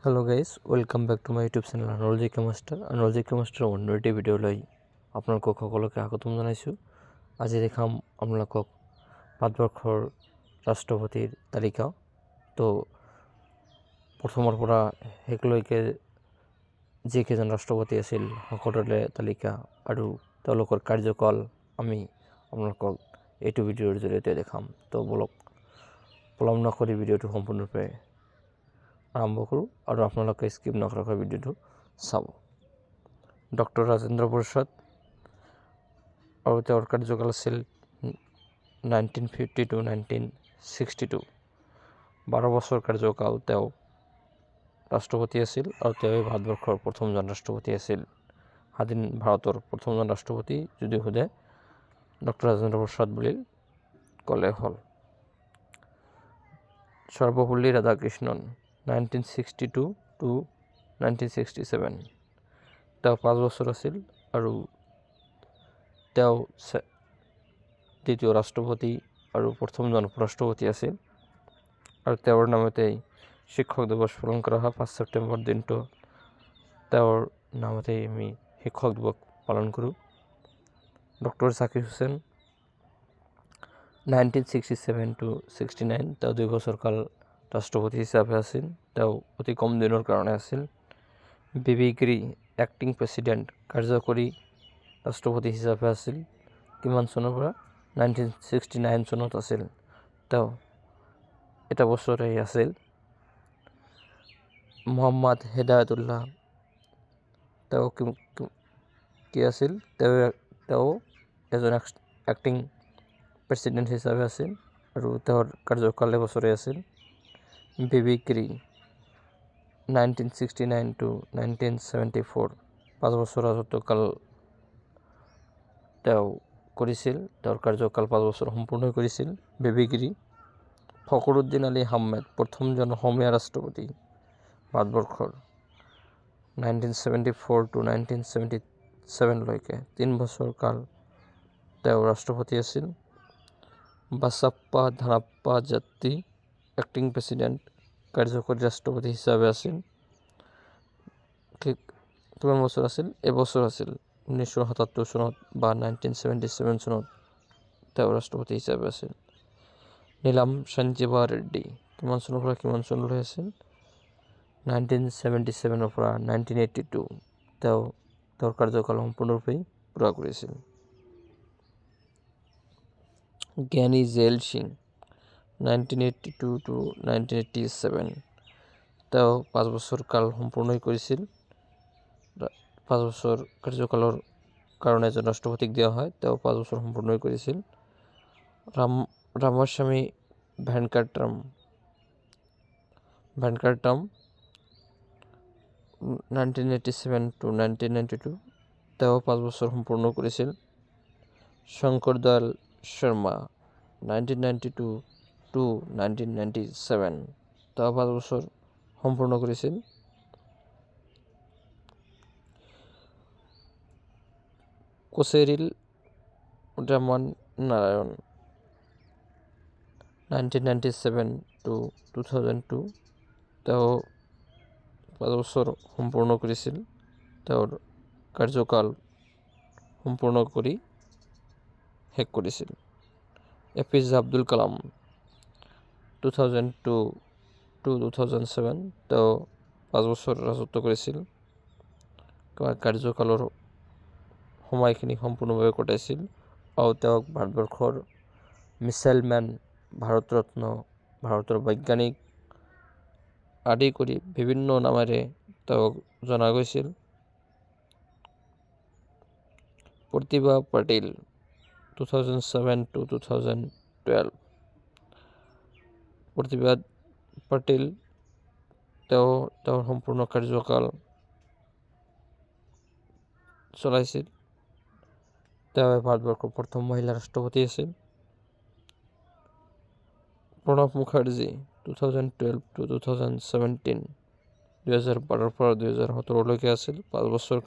Hello' guys, welcome back to my YouTube channel আনৰজি কেমেষ্টাৰ। আনৰজি কেমেষ্টাৰৰ অন্য এটি ভিডিঅ'লৈ আপোনালোকক সকলোকে স্বাগতম জনাইছোঁ। আজি দেখাম আপোনালোকক ভাৰতবৰ্ষৰ ৰাষ্ট্ৰপতিৰ তালিকা। তো প্ৰথমৰ পৰা শেষলৈকে যিকেইজন ৰাষ্ট্ৰপতি আছিল সকলোৰে তালিকা আৰু তেওঁলোকৰ কাৰ্যকাল আমি আপোনালোকক এইটো ভিডিঅ'ৰ জৰিয়তে দেখাম। তো বলক পলম নকৰি ভিডিঅ'টো সম্পূৰ্ণৰূপে আৰম্ভ কৰোঁ আৰু আপোনালোকে স্কিপ নকৰাকৈ ভিডিঅ'টো চাব। ডক্টৰ ৰাজেন্দ্ৰ প্ৰসাদ আৰু তেওঁৰ কাৰ্যকাল আছিল 1950 to 1962। 12 বছৰ কাৰ্যকাল তেওঁ ৰাষ্ট্ৰপতি আছিল আৰু তেওঁই ভাৰতবৰ্ষৰ প্ৰথমজন ৰাষ্ট্ৰপতি আছিল। স্বাধীন ভাৰতৰ প্ৰথমজন ৰাষ্ট্ৰপতি যদি সোধে ডক্টৰ ৰাজেন্দ্ৰ প্ৰসাদ বুলি ক'লে হ'ল। সৰ্বপল্লী ৰাধাকৃষ্ণন 1962 to 1967। তেওঁ 5 বছৰ আছিল আৰু তেওঁ দ্বিতীয় ৰাষ্ট্ৰপতি আৰু প্ৰথমজন উপৰাষ্ট্ৰপতি আছিল আৰু তেওঁৰ নামতেই শিক্ষক দিৱস পালন কৰা হয়। 5 ছেপ্টেম্বৰ দিনটো তেওঁৰ নামতেই আমি শিক্ষক দিৱস পালন কৰোঁ। Doctor Zakir Hussain 1967 to 69। তেওঁ 2 বছৰ কাল ৰাষ্ট্ৰপতি হিচাপে আছিল। তেওঁ অতি কম দিনৰ কাৰণে আছিল। বিবি গিৰি এক্টিং প্ৰেছিডেণ্ট কাৰ্যকৰী ৰাষ্ট্ৰপতি হিচাপে আছিল। কিমান চনৰ পৰা 1969 চনত আছিল। তেওঁ এটা বছৰেই আছিল। মোহাম্মদ হিদায়তুল্লাহ তেওঁ কি আছিল? তেওঁ এজন এক্টিং প্ৰেছিডেণ্ট হিচাপে আছিল আৰু তেওঁৰ কাৰ্যকাল এবছৰেই আছিল। বিবি গিৰি 1969 to 1974। 5 বছৰ ৰাজত্বকাল তেওঁ কৰিছিল। তেওঁৰ কাৰ্যকাল 5 বছৰ সম্পূৰ্ণ কৰিছিল বিবি গিৰি। ফখৰুদ্দিন আলী আহমেদ প্ৰথমজন অসমীয়া ৰাষ্ট্ৰপতি ভাৰতবৰ্ষৰ 1974 to 1977 লৈকে 3 বছৰ কাল তেওঁ ৰাষ্ট্ৰপতি আছিল। বাছাপ্পা ধানাপ্পা জাত্তি এক্টিং প্ৰেছিডেণ্ট কাৰ্যকৰী ৰাষ্ট্ৰপতি হিচাপে আছিল। কিমান বছৰ আছিল? এবছৰ আছিল। 1977 চনত বা 1977 চনত তেওঁ ৰাষ্ট্ৰপতি হিচাপে আছিল। নীলাম সঞ্জীৱা ৰেড্ডি কিমান চনৰ পৰা কিমান চনলৈ আছিল? 1977 পৰা 1982। তেওঁ তেওঁৰ কাৰ্যকাল সম্পূৰ্ণৰূপে পূৰা কৰিছিল। জ্ঞানী জেইল সিং 1982 to 1987। তেওঁ 5 বছৰ কাল সম্পূৰ্ণ কৰিছিল। 5 বছৰ কাৰ্যকালৰ কাৰণে এজন ৰাষ্ট্ৰপতিক দিয়া হয়। তেওঁ 5 বছৰ সম্পূৰ্ণ কৰিছিল। ৰামাস্বামী ভেংকটৰাম 1987 to 1992। তেওঁ 5 বছৰ সম্পূৰ্ণ কৰিছিল। শংকৰ দয়াল শৰ্মা 1992 to 1997। তেওঁ 5 বছৰ সম্পূৰ্ণ কৰিছিল। কোচেৰিল ৰামন নাৰায়ণ 1997 to 2002। তেওঁ 5 বছৰ সম্পূৰ্ণ কৰিছিল। তেওঁৰ কাৰ্যকাল সম্পূৰ্ণ কৰি শেষ কৰিছিল। APJ Abdul Kalam 2002 to 2007। তেওঁ 5 বছৰ ৰাজত্ব কৰিছিল। কাৰ্যকালৰ সময়খিনি সম্পূৰ্ণভাৱে কটাইছিল আৰু তেওঁক ভাৰতবৰ্ষৰ মিছাইল মেন, ভাৰত ৰত্ন, ভাৰতৰ বৈজ্ঞানিক আদি কৰি বিভিন্ন নামেৰে তেওঁক জনা গৈছিল। প্ৰতিভা পাটিল 2007 to 2012। প্ৰতিভা পাটিল তেওঁৰ সম্পূৰ্ণ কাৰ্যকাল চলাইছিল। তেওঁ ভাৰতবৰ্ষৰ প্ৰথম মহিলা ৰাষ্ট্ৰপতি আছিল। প্ৰণৱ মুখাৰ্জী 2012 to 2017। 2012 পৰা 2017 লৈকে আছিল। 5 বছৰ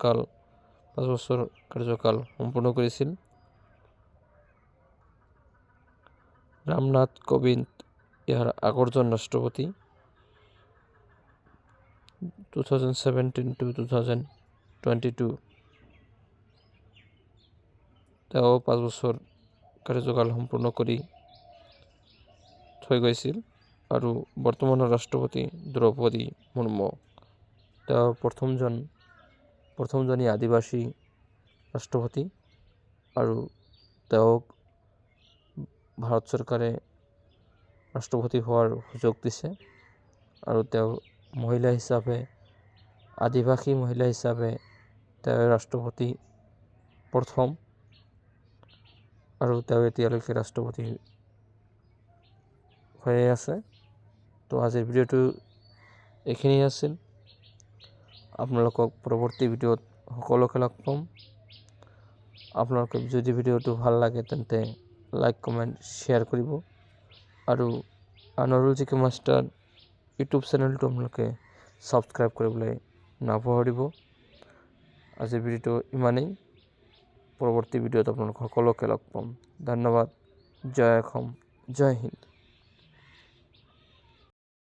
কাৰ্যকাল সম্পূৰ্ণ কৰিছিল। ৰামনাথ কোবিন্দ ইয়াৰ আগৰজন ৰাষ্ট্ৰপতি। 2017 to 2022 তেওঁ 5 বছৰ কাৰ্যকাল সম্পূৰ্ণ কৰি থৈ গৈছিল আৰু বৰ্তমানৰ ৰাষ্ট্ৰপতি দ্ৰৌপদী মুৰ্মু তেওঁ প্ৰথমজনী আদিবাসী ৰাষ্ট্ৰপতি আৰু তেওঁক ভাৰত চৰকাৰে ৰাষ্ট্ৰপতি হোৱাৰ সুযোগ দিছে আৰু তেওঁ মহিলা হিচাপে আদিবাসী মহিলা হিচাপে তেওঁ ৰাষ্ট্ৰপতি প্ৰথম আৰু তেওঁ এতিয়ালৈকে ৰাষ্ট্ৰপতি হৈয়ে আছে। তো আজিৰ ভিডিঅ'টো এইখিনি আছিল। আপোনালোকক পৰৱৰ্তী ভিডিঅ'ত সকলোকে লগ পাম। আপোনালোকে যদি ভিডিঅ'টো ভাল লাগে তেন্তে লাইক কমেণ্ট শ্বেয়াৰ কৰিব আৰু নৰুল জিকে মাষ্টাৰ ইউটিউব চেনেলটো আপোনালোকে ছাবস্ক্ৰাইব কৰিবলৈ নাপাহৰিব। আজিৰ ভিডিঅ'টো ইমানেই। পৰৱৰ্তী ভিডিঅ'ত আপোনালোক সকলোকে লগ পাম। ধন্যবাদ। জয় অসম, জয় হিন্দ।